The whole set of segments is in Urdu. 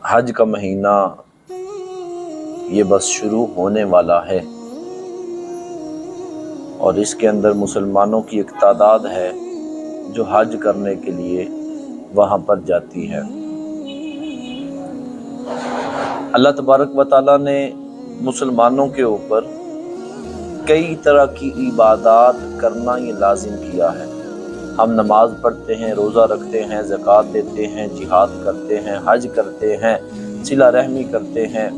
حج کا مہینہ یہ بس شروع ہونے والا ہے اور اس کے اندر مسلمانوں کی ایک تعداد ہے جو حج کرنے کے لیے وہاں پر جاتی ہے۔ اللہ تبارک و تعالیٰ نے مسلمانوں کے اوپر کئی طرح کی عبادات کرنا یہ لازم کیا ہے۔ ہم نماز پڑھتے ہیں، روزہ رکھتے ہیں، زکوٰۃ دیتے ہیں، جہاد کرتے ہیں، حج کرتے ہیں، صلہ رحمی کرتے ہیں۔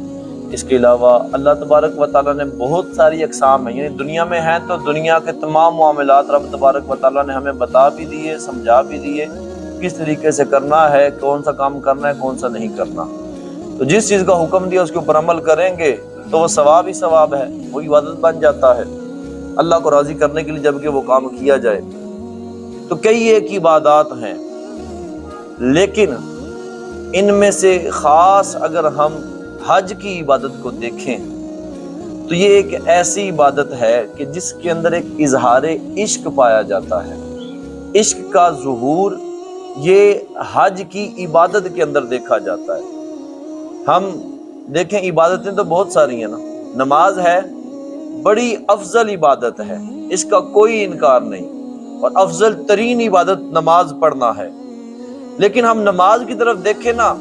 اس کے علاوہ اللہ تبارک و تعالیٰ نے بہت ساری اقسام ہیں، یعنی دنیا میں ہیں تو دنیا کے تمام معاملات رب تبارک و تعالیٰ نے ہمیں بتا بھی دیے، سمجھا بھی دیے کس طریقے سے کرنا ہے، کون سا کام کرنا ہے، کون سا نہیں کرنا۔ تو جس چیز کا حکم دیا اس کے اوپر عمل کریں گے تو وہ ثواب ہی ثواب ہے، وہ عبادت بن جاتا ہے اللہ کو راضی کرنے کے لیے جب کہ وہ کام کیا جائے۔ تو کئی ایک عبادات ہیں، لیکن ان میں سے خاص اگر ہم حج کی عبادت کو دیکھیں تو یہ ایک ایسی عبادت ہے کہ جس کے اندر ایک اظہار عشق پایا جاتا ہے۔ عشق کا ظہور یہ حج کی عبادت کے اندر دیکھا جاتا ہے۔ ہم دیکھیں عبادتیں تو بہت ساری ہیں نا، نماز ہے بڑی افضل عبادت ہے، اس کا کوئی انکار نہیں، اور افضل ترین عبادت نماز پڑھنا ہے۔ لیکن ہم نماز کی طرف دیکھیں نا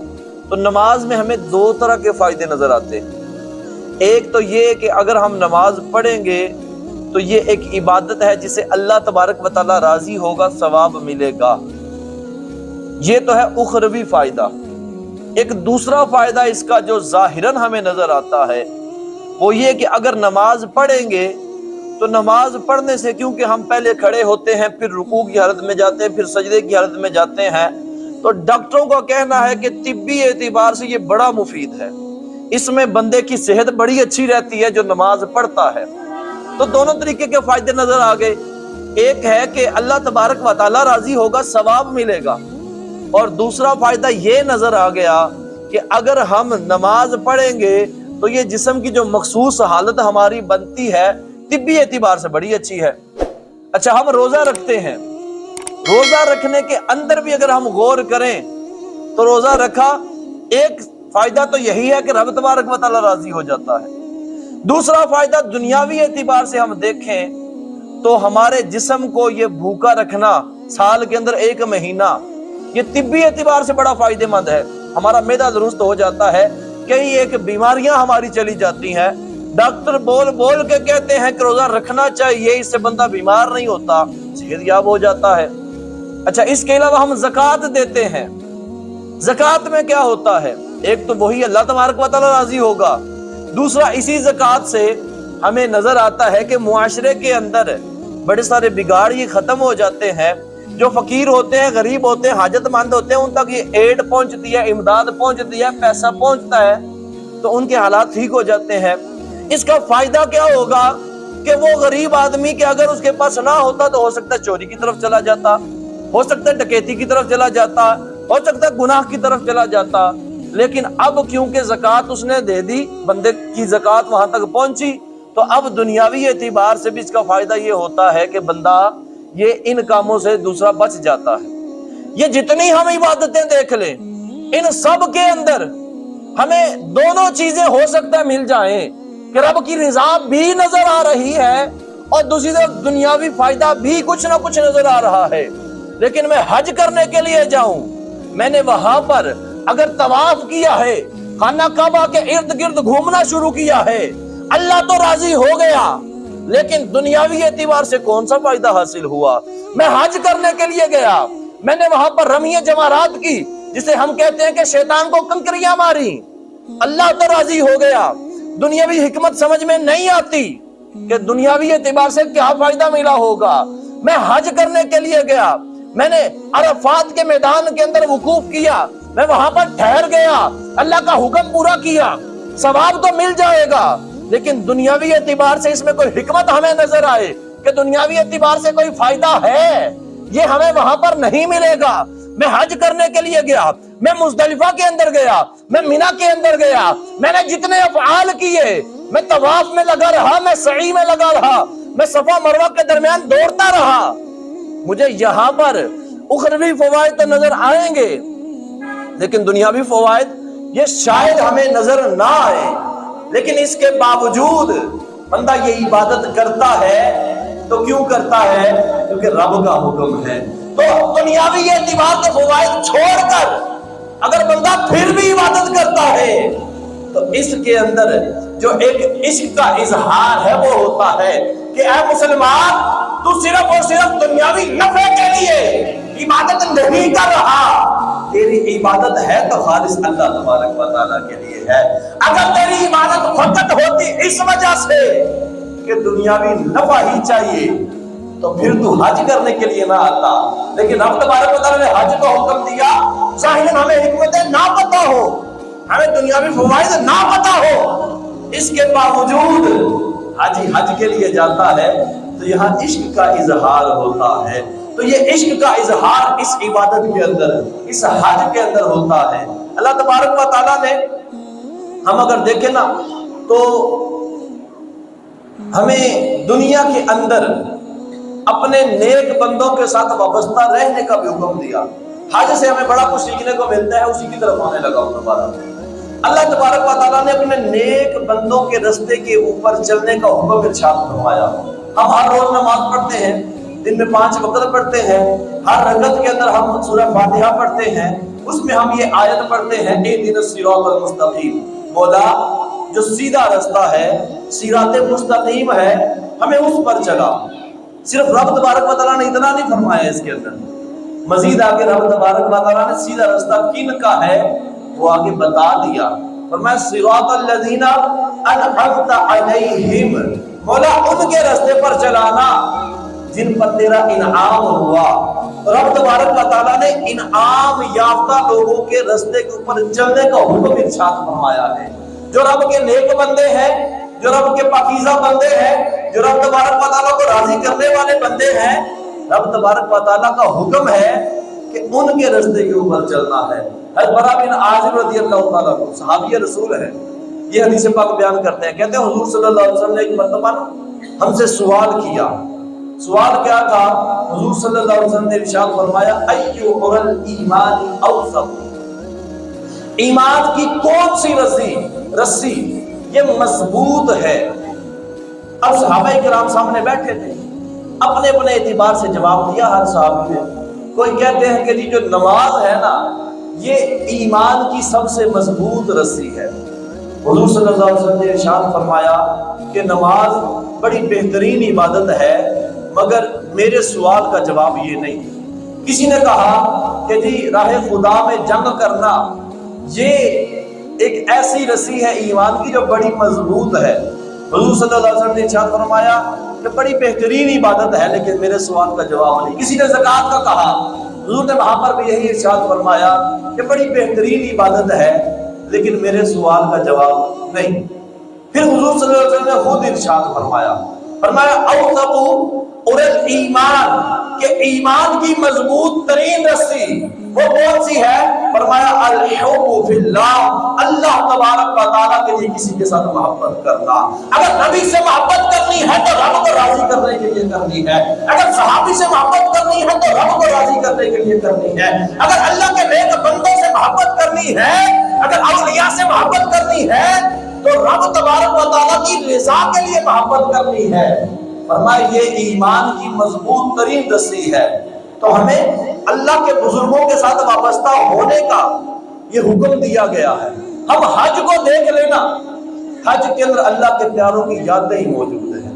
تو نماز میں ہمیں دو طرح کے فائدے نظر آتے ہیں۔ ایک تو یہ کہ اگر ہم نماز پڑھیں گے تو یہ ایک عبادت ہے جسے اللہ تبارک و تعالیٰ راضی ہوگا، ثواب ملے گا، یہ تو ہے اخروی فائدہ۔ ایک دوسرا فائدہ اس کا جو ظاہراً ہمیں نظر آتا ہے وہ یہ کہ اگر نماز پڑھیں گے تو نماز پڑھنے سے، کیونکہ ہم پہلے کھڑے ہوتے ہیں، پھر رکوع کی حالت میں جاتے ہیں، پھر سجدے کی حالت میں جاتے ہیں، تو ڈاکٹروں کا کہنا ہے کہ طبی اعتبار سے یہ بڑا مفید ہے، اس میں بندے کی صحت بڑی اچھی رہتی ہے جو نماز پڑھتا ہے۔ تو دونوں طریقے کے فائدے نظر آ گئے، ایک ہے کہ اللہ تبارک و تعالیٰ راضی ہوگا، ثواب ملے گا، اور دوسرا فائدہ یہ نظر آ گیا کہ اگر ہم نماز پڑھیں گے تو یہ جسم کی جو مخصوص حالت ہماری بنتی ہے طبی اعتبار سے بڑی اچھی ہے۔ اچھا، ہم روزہ رکھتے ہیں، روزہ رکھنے کے اندر بھی اگر ہم غور کریں تو روزہ رکھا، ایک فائدہ تو یہی ہے کہ رب تبارک و تعالیٰ راضی ہو جاتا ہے۔ دوسرا فائدہ دنیاوی اعتبار سے ہم دیکھیں تو ہمارے جسم کو یہ بھوکا رکھنا سال کے اندر ایک مہینہ، یہ طبی اعتبار سے بڑا فائدہ مند ہے۔ ہمارا معدہ درست ہو جاتا ہے، کئی ایک بیماریاں ہماری چلی جاتی ہیں، ڈاکٹر بول بول کے کہتے ہیں کہ روزہ رکھنا چاہیے، اس سے بندہ بیمار نہیں ہوتا، صحت یاب ہو جاتا ہے۔ اچھا، اس کے علاوہ ہم زکوٰۃ دیتے ہیں، زکوٰۃ میں کیا ہوتا ہے؟ ایک تو وہی اللہ تبارک و تعالیٰ راضی ہوگا، دوسرا اسی زکوٰۃ سے ہمیں نظر آتا ہے کہ معاشرے کے اندر بڑے سارے بگاڑ یہ ختم ہو جاتے ہیں، جو فقیر ہوتے ہیں، غریب ہوتے ہیں، حاجت مند ہوتے ہیں، ان تک یہ ایڈ پہنچتی ہے، امداد پہنچتی ہے، پیسہ پہنچتا ہے تو ان کے حالات ٹھیک ہو جاتے ہیں۔ اس کا فائدہ کیا ہوگا کہ وہ غریب آدمی کہ اگر اس کے پاس نہ ہوتا تو ہو سکتا ہے چوری کی طرف چلا جاتا، ہو سکتا ہے ڈکیتی کی طرف چلا جاتا، ہو سکتا ہے گناہ کی طرف چلا جاتا، لیکن اب کیونکہ زکوٰۃ اس نے دے دی، بندے کی زکوٰۃ وہاں تک پہنچی، تو اب دنیاوی اعتبار سے بھی اس کا فائدہ یہ ہوتا ہے کہ بندہ یہ ان کاموں سے دوسرا بچ جاتا ہے۔ یہ جتنی ہم عبادتیں دیکھ لیں، ان سب کے اندر ہمیں دونوں چیزیں ہو سکتا ہے مل جائیں کہ رب کی رضا بھی نظر آ رہی ہے اور دوسری طرف دنیاوی فائدہ بھی کچھ نہ کچھ نظر آ رہا ہے۔ لیکن میں حج کرنے کے لیے جاؤں، میں نے وہاں پر اگر طواف کیا ہے، خانہ کعبہ کے ارد گرد گھومنا شروع کیا ہے، اللہ تو راضی ہو گیا، لیکن دنیاوی اعتبار سے کون سا فائدہ حاصل ہوا؟ میں حج کرنے کے لیے گیا، میں نے وہاں پر رمی جمرات کی، جسے ہم کہتے ہیں کہ شیطان کو کنکریاں ماری، اللہ تو راضی ہو گیا۔ دنیاوی حکمت سمجھ میں نہیں آتی کہ دنیاوی اعتبار سے کیا فائدہ ملا ہوگا۔ میں حج کرنے کے لیے گیا، میں نے عرفات کے میدان کے اندر وقوف کیا، میں وہاں پر ٹھہر گیا، اللہ کا حکم پورا کیا، ثواب تو مل جائے گا، لیکن دنیاوی اعتبار سے اس میں کوئی حکمت ہمیں نظر آئے کہ دنیاوی اعتبار سے کوئی فائدہ ہے، یہ ہمیں وہاں پر نہیں ملے گا۔ میں حج کرنے کے لیے گیا، میں مزدلفہ کے اندر گیا، میں مینا کے اندر گیا، میں نے جتنے افعال کیے، میں طواف میں لگا رہا، میں سعی میں لگا رہا، میں صفا مروہ کے درمیان دوڑتا رہا، مجھے یہاں پر اخروی فوائد تو نظر آئیں گے، لیکن دنیاوی فوائد یہ شاید ہمیں نظر نہ آئے، لیکن اس کے باوجود بندہ یہ عبادت کرتا ہے تو کیوں کرتا ہے؟ کیونکہ رب کا حکم ہے۔ تو دنیاوی اعتبار کے فوائد چھوڑ کر اگر بندہ پھر بھی عبادت کرتا ہے تو اس کے اندر جو ایک عشق کا اظہار ہے وہ ہوتا ہے کہ اے مسلمان، تو صرف اور صرف دنیاوی نفع کے لیے عبادت نہیں کر رہا، تیری عبادت ہے تو خالص اللہ تبارک و تعالیٰ کے لیے ہے۔ اگر تیری عبادت فقط ہوتی اس وجہ سے کہ دنیاوی نفع ہی چاہیے تو پھر تو حج کرنے کے لیے نہ آتا، لیکن رب تبارک و تعالیٰ نے حج کا حکم دیا، ظاہراً ہمیں حکمتیں نہ پتہ ہو، ہمیں دنیاوی فوائد نہ پتہ ہو، اس کے باوجود حج کے لیے جاتا ہے تو یہاں عشق کا اظہار ہوتا ہے۔ تو یہ عشق کا اظہار اس عبادت کے اندر، اس حج کے اندر ہوتا ہے۔ اللہ تبارک و تعالیٰ نے، ہم اگر دیکھیں نا تو ہمیں دنیا کے اندر اپنے نیک بندوں کے ساتھ وابستہ رہنے کا بھی حکم دیا۔ حج سے ہمیں بڑا کچھ سیکھنے کو ملتا ہے، اسی کی طرف آنے لگا ہوں دوبارہ۔ اللہ تبارک و تعالیٰ نے اپنے نیک بندوں کے رستے کے اوپر چلنے کا حکم ارشاد فرمایا۔ ہم ہر روز نماز پڑھتے ہیں، دن میں 5 وقت پڑھتے ہیں، ہر رکعت کے اندر ہم سورہ فاتحہ پڑھتے ہیں، اس میں ہم یہ آیت پڑھتے ہیں اہدنا الصراط المستقیم، مولا جو سیدھا رستہ ہے، صراط مستقیم ہے، ہمیں اس پر چلا۔ صرف رب تبارک و تعالیٰ نے اتنا نہیں فرمایا، اس کے اندر مزید آگے رب تبارک و تعالیٰ نے سیدھا رستہ کن کا ہے وہ آگے بتا دیا، فرمایا صراط الذین انعمت علیہم، مولا ان کے رستے پر چلانا جن پر تیرا انعام ہوا۔ رب تبارک و تعالیٰ نے انعام یافتہ لوگوں کے رستے کے اوپر چلنے کا حکم ارشاد فرمایا ہے۔ جو رب کے نیک بندے ہیں، جو رب کے پاکیزہ بندے ہیں، جو رب تبارک و تعالیٰ کو راضی کرنے والے بندے ہیں، رب تبارک و تعالیٰ کا حکم ہے کہ ان کے رستے کے اوپر چلنا ہے۔ حضرت برا بن عازب رضی اللہ تعالیٰ عنہ صحابی رسول ہے، یہ حدیث پاک بیان کرتے ہیں، کہتے ہیں حضور صلی اللہ علیہ وسلم نے ایک مرتبہ ہم سے سوال کیا۔ سوال کیا تھا؟ حضور صلی اللہ علیہ وسلم نے ارشاد فرمایا ایُّ الایمان اوثق، ایمان کی کون سی رسی یہ مضبوط ہے؟ اب صحابہ کرام سامنے بیٹھے تھے، اپنے اپنے اعتبار سے جواب دیا ہر صحابی نے۔ کوئی کہتے ہیں کہ جی جو نماز ہے نا یہ ایمان کی سب سے مضبوط رسی ہے۔ حضور صلی اللہ علیہ وسلم نے ارشاد فرمایا کہ نماز بڑی بہترین عبادت ہے، مگر میرے سوال کا جواب یہ نہیں۔ کسی نے کہا کہ جی راہ خدا میں جنگ کرنا یہ ایک ایسی رسی ہے ایمان کی جو بڑی مضبوط ہے۔ حضور صلی اللہ علیہ وسلم نے ارشاد فرمایا کہ بڑی بہترین عبادت ہے، لیکن میرے سوال کا جواب نہیں۔ کسی نے زکوٰۃ کا کہا، حضور نے وہاں پر بھی یہی ارشاد فرمایا کہ بڑی بہترین عبادت ہے، لیکن میرے سوال کا جواب نہیں۔ پھر حضور صلی اللہ علیہ وسلم نے خود ارشاد فرمایا اوثق الایمان، کہ ایمان کی مضبوط ترین رسی وہ کون سی ہے؟ فرمایا الحب فی اللہ، اللہ تبارک و تعالیٰ کے لیے کسی کے ساتھ محبت کرنا۔ اگر نبی سے محبت کرنی ہے تو رب کو راضی کرنے کے لیے کرنی ہے، اگر صحابی سے محبت کرنی ہے تو رب کو راضی کرنے کے لیے کرنی ہے، اگر اللہ کے نیک بندوں سے محبت کرنی ہے، اگر اولیاء سے محبت کرنی ہے تو رب تبارک و تعالیٰ کی رضا کے لیے محبت کرنی ہے۔ فرمایا یہ ایمان کی مضبوط ترین رسی ہے۔ تو ہمیں اللہ کے بزرگوں کے ساتھ وابستہ ہونے کا یہ حکم دیا گیا ہے۔ ہم حج کو دیکھ لینا، حج کے اندر اللہ کے پیاروں کی یادیں ہی موجود ہیں۔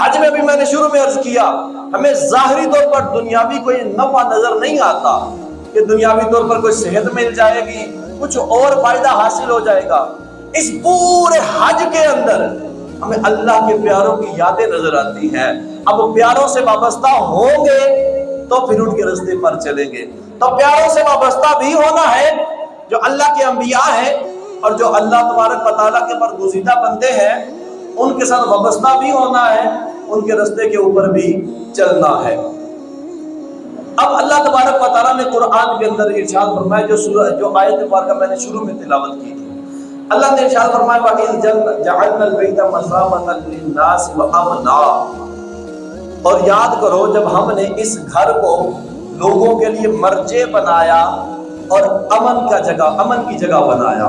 حج میں بھی میں نے شروع میں عرض کیا، ہمیں ظاہری طور پر دنیاوی کوئی نفع نظر نہیں آتا کہ دنیاوی طور پر کوئی صحت مل جائے گی، کچھ اور فائدہ حاصل ہو جائے گا۔ اس پورے حج کے اندر ہمیں اللہ کے پیاروں کی یادیں نظر آتی ہیں۔ اب پیاروں سے وابستہ ہوں گے تو پھر ان کے راستے پر چلیں گے۔ تو پیاروں سے وابستہ بھی ہونا ہے، جو اللہ کے انبیاء ہیں اور جو اللہ تبارک و تعالیٰ کے برگزیدہ بندے ہیں ان کے ساتھ وابستہ بھی ہونا ہے، ان کے راستے کے اوپر بھی چلنا ہے۔ اب اللہ تبارک و تعالیٰ نے قرآن کے اندر ارشاد فرمایا، جو آیت مبارکہ میں نے شروع میں تلاوت کی تھی، اللہ نے ارشاد فرمایا وَإِذْ جَعَلْنَا الْبَيْتَ مَثَابَةً لِلنَّاسِ وَأَمْنًا، اور یاد کرو جب ہم نے اس گھر کو لوگوں کے لیے مرجع بنایا اور امن کی جگہ بنایا۔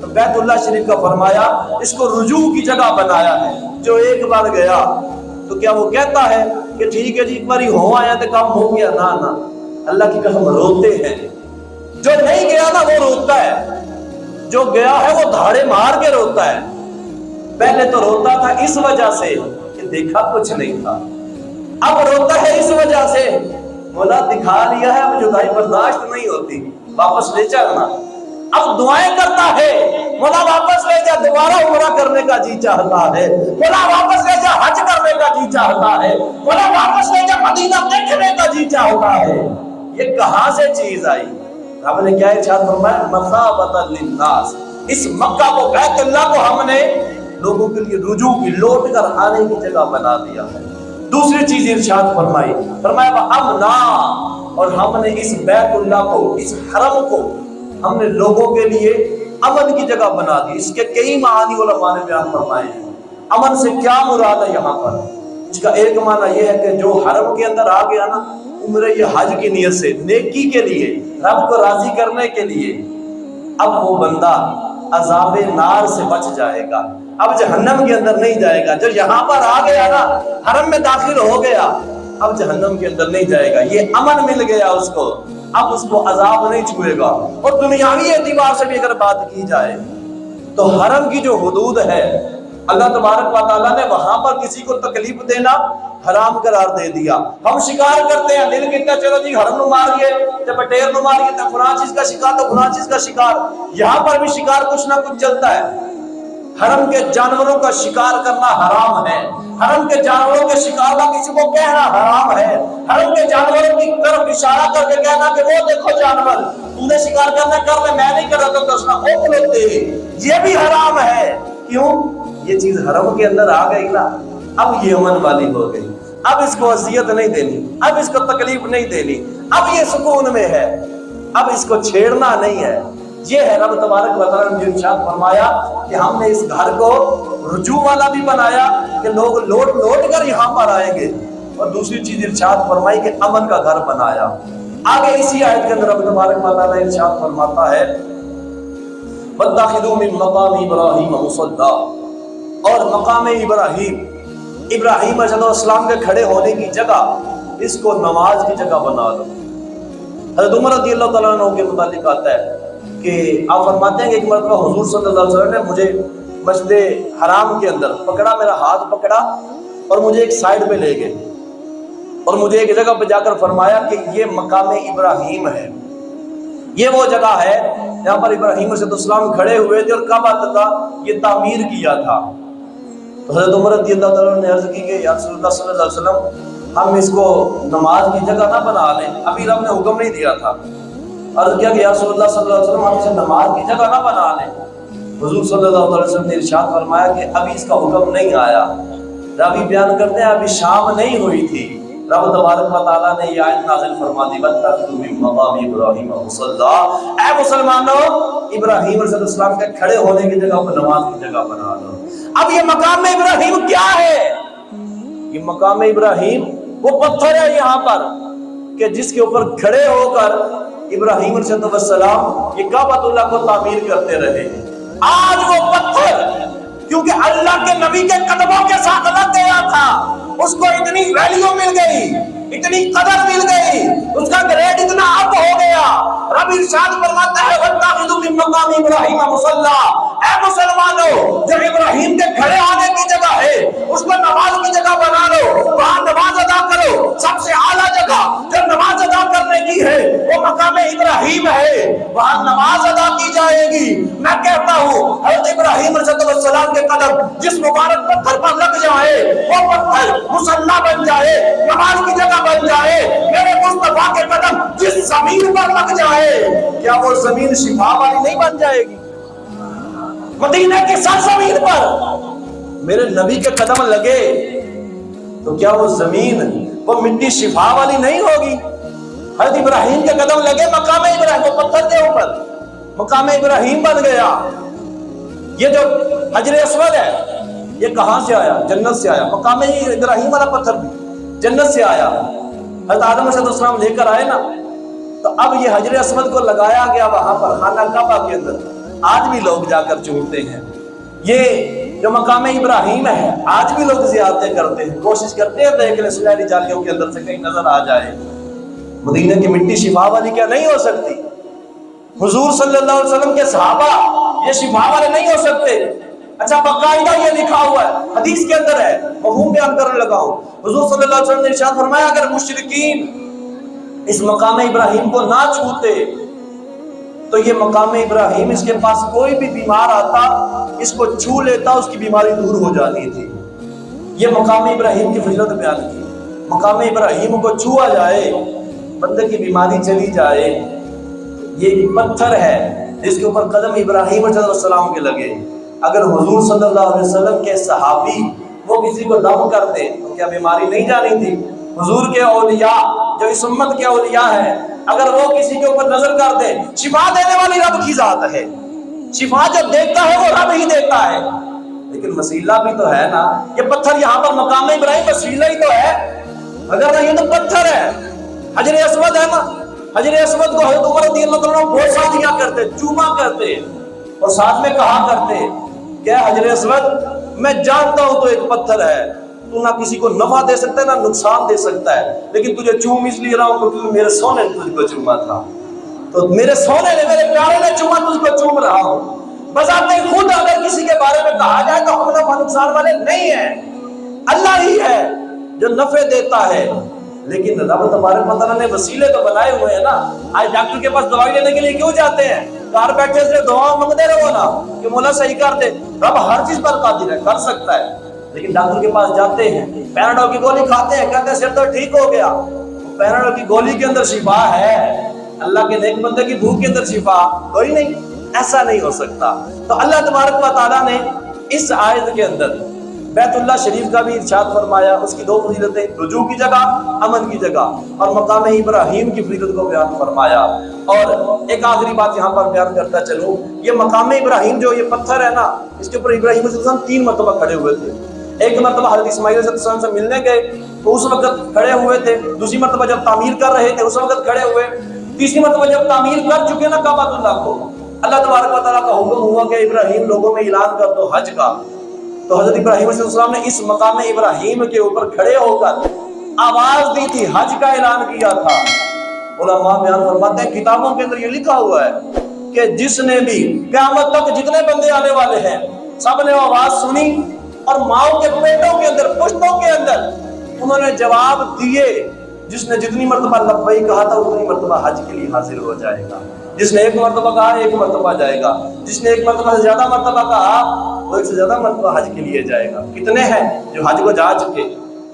تو بیت اللہ شریف کا فرمایا اس کو رجوع کی جگہ بنایا ہے. جو ایک بار گیا تو کیا وہ کہتا ہے کہ ٹھیک ہے جی ایک باری ہو آیا تو کام ہو گیا؟ نہ، اللہ کی قسم روتے ہیں. جو نہیں گیا نا وہ روتا ہے، جو گیا ہے وہ دھاڑے مار کے روتا ہے. پہلے تو روتا تھا اس وجہ سے کہ دیکھا کچھ نہیں تھا، اب روتا ہے اس وجہ سے مولا دکھا لیا ہے، اب جدائی برداشت نہیں ہوتی، واپس لے چلنا. اب دعائیں کرتا ہے مولا واپس لے جا، دوبارہ عمرہ کرنے کا جی چاہتا ہے، مولا واپس لے جا حج کرنے کا جی چاہتا ہے، مولا واپس لے جا مدینہ دیکھنے کا جی چاہتا ہے. یہ کہاں سے چیز آئی؟ رب نے کیا ارشاد فرمایا؟ مثابۃ للناس. اس مکہ کو بیت اللہ کو ہم نے لوگوں کے لیے رجوع کی، لوٹ کر آنے کی جگہ بنا دیا ہے. دوسری چیز ارشاد فرمایا وَأَمْنَا، اور ہم نے اس بیت اللہ کو، اس حرم کو ہم نے لوگوں کے لیے امن کی جگہ بنا دی. اس کے کئی معانی علماء نے بیان فرمائے ہیں. امن سے کیا مراد ہے یہاں پر؟ اس کا ایک معنی یہ ہے کہ جو حرم کے اندر آ گیا نا عمرہ یہ حج کی نیت سے، نیکی کے لیے، رب کو راضی کرنے کے لیے، اب وہ بندہ عذاب نار سے بچ جائے گا، اب جہنم کے اندر نہیں جائے گا. جو یہاں پر آ گیا نا، حرم میں داخل ہو گیا، اب جہنم کے اندر نہیں جائے گا. یہ امن مل گیا اس کو، اب اس کو عذاب نہیں چھوئے گا. اور دنیاوی اعتبار سے بھی اگر بات کی جائے تو حرم کی جو حدود ہے اللہ تبارک و تعالیٰ نے وہاں پر کسی کو تکلیف دینا حرام قرار دے دیا. ہم شکار کرتے ہیں، دل کہتا چلو جی حرم نو ماریے، جب بٹیر نو ماریے تو فلاں چیز کا شکار، تو فلاں چیز کا شکار. یہاں پر بھی شکار کچھ نہ کچھ چلتا ہے. حرم کے جانوروں کا شکار کرنا حرام ہے، حرم کے جانوروں کے شکار کا کسی کو کہنا حرام ہے، حرم کے جانوروں کی طرف اشارہ کر کے کہنا کہ وہ دیکھو جانور، تو نے شکار کرنا کر لے، میں نہیں کر رہا تو دسنا اوپلوتے، یہ بھی حرام ہے. کیوں؟ یہ چیز حرم کے اندر آ گئی نا، اب یہ امن والی ہو گئی، اب اس کو اذیت نہیں دینی، اب اس کو تکلیف نہیں دینی، اب یہ سکون میں ہے، اب اس کو چھیڑنا نہیں ہے. یہ ہے رب تبارک و تعالیٰ نے ارشاد فرمایا کہ ہم نے اس گھر کو رجوع والا بھی بنایا کہ لوگ لوٹ کر یہاں پر آئیں گے. اور دوسری چیز ارشاد فرمائی کہ امن کا گھر بنایا. آگے اسی آیت کے اندر رب تبارک و تعالیٰ ارشاد فرماتا ہے وَاتَّخِذُوا مِن مَّقَامِ إِبْرَاهِيمَ مُصَلًّى، اور مقام ابراہیم علیہ السلام کے کھڑے ہونے کی جگہ اس کو نماز کی جگہ بنا دو. حضرت عمر رضی اللہ تعالیٰ عنہ کے متعلق آتا ہے کہ آپ فرماتے ہیں کہ ایک مرتبہ حضور صلی اللہ علیہ وسلم نے مجھے مسجد حرام کے اندر پکڑا، میرا ہاتھ پکڑا اور مجھے ایک سائیڈ پہ لے گئے اور مجھے ایک جگہ پہ جا کر فرمایا کہ یہ مقام ابراہیم ہے، یہ وہ جگہ ہے جہاں پر ابراہیم علیہ السلام کھڑے ہوئے تھے اور کعبہ کا یہ تعمیر کیا تھا. تو حضرت عمر رضی اللہ تعالیٰ نے عرض کی کہ یا رسول اللہ صلی اللہ علیہ وسلم ہم اس کو نماز کی جگہ نہ بنا لیں، ابھی رب نے حکم نہیں دیا تھا. عرض کیا کہ یا رسول اللہ صلی اللہ علیہ وسلم ہم اسے نماز کی جگہ نہ بنا لیں. حضور صلی اللہ علیہ وسلم نے ارشاد فرمایا کہ ابھی اس کا حکم نہیں آیا. راوی بیان کرتے ہیں ابھی شام نہیں ہوئی تھی، رب تبارک و تعالیٰ نے یہ آیت نازل فرما دی وَاتَّخِذُوا مِن مَّقَامِ إِبْرَاهِيمَ مُصَلًّى، اے مسلمانوں ابراہیم علیہ السلام کے کھڑے ہونے کی جگہ کو نماز کی جگہ بنا دو. اب یہ مقام ابراہیم کیا ہے؟ یہ مقام ابراہیم وہ پتھر ہے یہاں پر کہ جس کے اوپر کھڑے ہو کر ابراہیم علیہ السلام یہ کعبۃ اللہ کو تعمیر کرتے رہے. آج وہ پتھر کیونکہ اللہ کے نبی کے قدموں کے ساتھ لگ گیا تھا، اس کو اتنی ویلیو مل گئی، اتنی قدر مل گئی، اس کا گریڈ اتنا اپ ہو گیا. رب ارشاد فرماتا ہے وَاتَّخِذُوا مِن مَّقَامِ إِبْرَاهِيمَ مُصَلًّى، اے مسلمانوں جو ابراہیم کے کھڑے ہونے کی جگہ ہے اس کو نماز کی جگہ بنا لو، وہاں نماز ادا کرو. سب سے اعلیٰ جگہ جو نماز ادا کرنے کی ہے وہ مقام ابراہیم ہے، وہاں نماز ادا کی جائے گی. میں کہتا ہوں حضرت ابراہیم علیہ السلام کے قدم جس مبارک پتھر پر لگ جائے وہ پتھر مصلی بن جائے، نماز کی جگہ بن جائے. میرے مصطفیٰ کے قدم جس زمین پر لگ جائے کیا وہ زمین شفا والی نہیں بن جائے گی؟ مدینہ کی سرزمین پر میرے نبی کے قدم لگے تو کیا وہ زمین وہ مٹی شفا والی نہیں ہوگی؟ حضرت ابراہیم کے قدم لگے مقام ابراہیم، وہ پتھر کے اوپر مقام ابراہیم بن گیا. یہ جو حجر اسود ہے یہ کہاں سے آیا؟ جنت سے آیا. مقام ابراہیم والا پتھر بھی جنت سے آیا. حضرت آدم علیہ السلام لے کر آئے نا، تو اب یہ حجر اسود کو لگایا گیا وہاں پر خانہ کعبہ کے اندر. آج بھی لوگ جا کر چومتے ہیں۔ یہ جو مقام ابراہیم ہے آج بھی لوگ زیارتیں کرتے ہیں، کوشش کرتے ہیں دیکھ لیں سنہری جالیوں کے اندر سے کہیں نظر آ جائے۔ مدینہ کی مٹی شفا والی کیا نہیں ہو سکتی؟ حضور صلی اللہ علیہ وسلم کے صحابہ یہ شفا والے نہیں ہو سکتے؟ اچھا باقاعدہ یہ لکھا ہوا ہے، حدیث کے اندر ہے، مفہوم بیان کرنے لگا ہوں۔ حضور صلی اللہ علیہ وسلم نے ارشاد فرمایا اگر مشرکین اس مقام ابراہیم کو نہ چھوتے تو یہ مقام ابراہیم اس کے پاس کوئی بھی بیمار آتا اس کو چھو لیتا، اس کی بیماری دور ہو جانی تھی۔ یہ مقام ابراہیم کی فضیلت بیان کی، مقام ابراہیم کو چھوا جائے بندے کی بیماری چلی جائے۔ یہ پتھر ہے جس کے اوپر قدم ابراہیم علیہ السلام کے لگے، اگر حضور صلی اللہ علیہ وسلم کے صحابی وہ کسی کو دم کرتے تو کیا بیماری نہیں جانی تھی؟ حضور کے اولیاء جو اس امت کے اولیاء ہیں اگر وہ کسی کے اوپر نظر کرتے، شفا دینے والی رب کی ذات ہے، شفا جو دیتا ہے وہ رب ہی دیتا ہے، لیکن وسیلہ بھی تو ہے نا۔ یہ پتھر یہاں پر مقام ابراہیم وسیلہ ہی تو ہے، اگر یہ تو پتھر ہے۔ حجر اسود ہے نا، حجر اسود کو حضرت عمر رضی اللہ عنہ بوسہ دیا کرتے، چوما کرتے اور ساتھ میں کہا کرتے کہ حجر اسود میں جانتا ہوں تو ایک پتھر ہے، تو نہ کسی کو نفع دے سکتا ہے نہ نقصان دے سکتا ہے، لیکن تجھے چوم اس لیے رہا ہوں کیونکہ میرے سونے نے تجھ کو چوما تھا، تو میرے سونے نے میرے پیارے نے چوما، تجھ کو چوم رہا ہوں۔ بذات خود اگر کسی کے بارے میں کہا جائے تو ہم نفع نقصان والے نہیں ہیں، اللہ ہی ہے جو نفع دیتا ہے، لیکن رب تبارک و تعالیٰ نے وسیلے تو بنائے ہوئے ہیں نا۔ آج ڈاکٹر کے پاس دوائی لینے کے لیے کیوں جاتے ہیں؟ گھر بیٹھے سے دعا مانگتے رہو نا کہ مولا صحیح کر دے، رب ہر چیز پر قادر ہے، کر سکتا ہے، لیکن ڈاکٹر کے پاس جاتے ہیں، پیناڈول کی گولی کھاتے ہیں، کہتے ہیں سر تو ٹھیک ہو گیا، پیناڈول کی گولی کے اندر شفا ہے، اللہ کے نیک بندے کی بھوک کے اندر شفا کوئی نہیں، ایسا نہیں ہو سکتا۔ تو اللہ تبارک و تعالیٰ نے اس آیت کے اندر بیت اللہ شریف کا بھی ارشاد فرمایا، اس کی دو فضیلتیں، رجوع کی جگہ، امن کی جگہ، اور مقام ابراہیم کی فضیلت کو بیان فرمایا۔ اور ایک آخری بات یہاں پر بیان کرتا چلوں، یہ مقام ابراہیم جو یہ پتھر ہے نا، اس کے اوپر ابراہیم علیہ السلام 3 مرتبہ کھڑے ہوئے تھے۔ ایک مرتبہ حضرت اسماعیل علیہ السلام سے ملنے گئے تو اس وقت کھڑے ہوئے تھے، دوسری مرتبہ جب تعمیر کر رہے تھے اس وقت کھڑے ہوئے، تیسری مرتبہ جب تعمیر کر چکے نا کعبۃ اللہ کو، اللہ تبارک و تعالیٰ کا حکم ہوا کہ ابراہیم لوگوں میں اعلان کر دو حج کا، تو حضرت ابراہیم علیہ السلام نے اس مقام ابراہیم کے اوپر کھڑے ہو کر آواز دی تھی، حج کا اعلان کیا تھا۔ علماء بیان فرماتے ہیں کتابوں کے اندر یہ لکھا ہوا ہے کہ جس نے بھی قیامت تک جتنے بندے آنے والے ہیں سب نے آواز سنی اور ماؤں کے پیٹوں کے اندر، پشتوں کے اندر انہوں نے جواب دیے، جس نے جتنی مرتبہ لبیک کہا تھا اتنی مرتبہ حج کے لیے حاضر ہو جائے گا، جس نے 1 مرتبہ کہا 1 مرتبہ جائے گا، جس نے 1 مرتبہ سے زیادہ مرتبہ کہا وہ 1 سے زیادہ مرتبہ حج کے لیے جائے گا۔ کتنے ہیں جو حج کو جا چکے،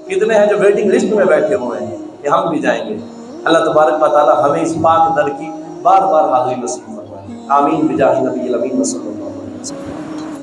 کتنے ہیں جو ویٹنگ لسٹ میں بیٹھے ہوئے ہیں کہ ہم بھی جائیں گے۔ اللہ تبارک و تعالی ہمیں اس پاک در کی بار بار حاضری نصیب فرمائے، آمین بجاہ نبی الامین صلی اللہ علیہ وسلم۔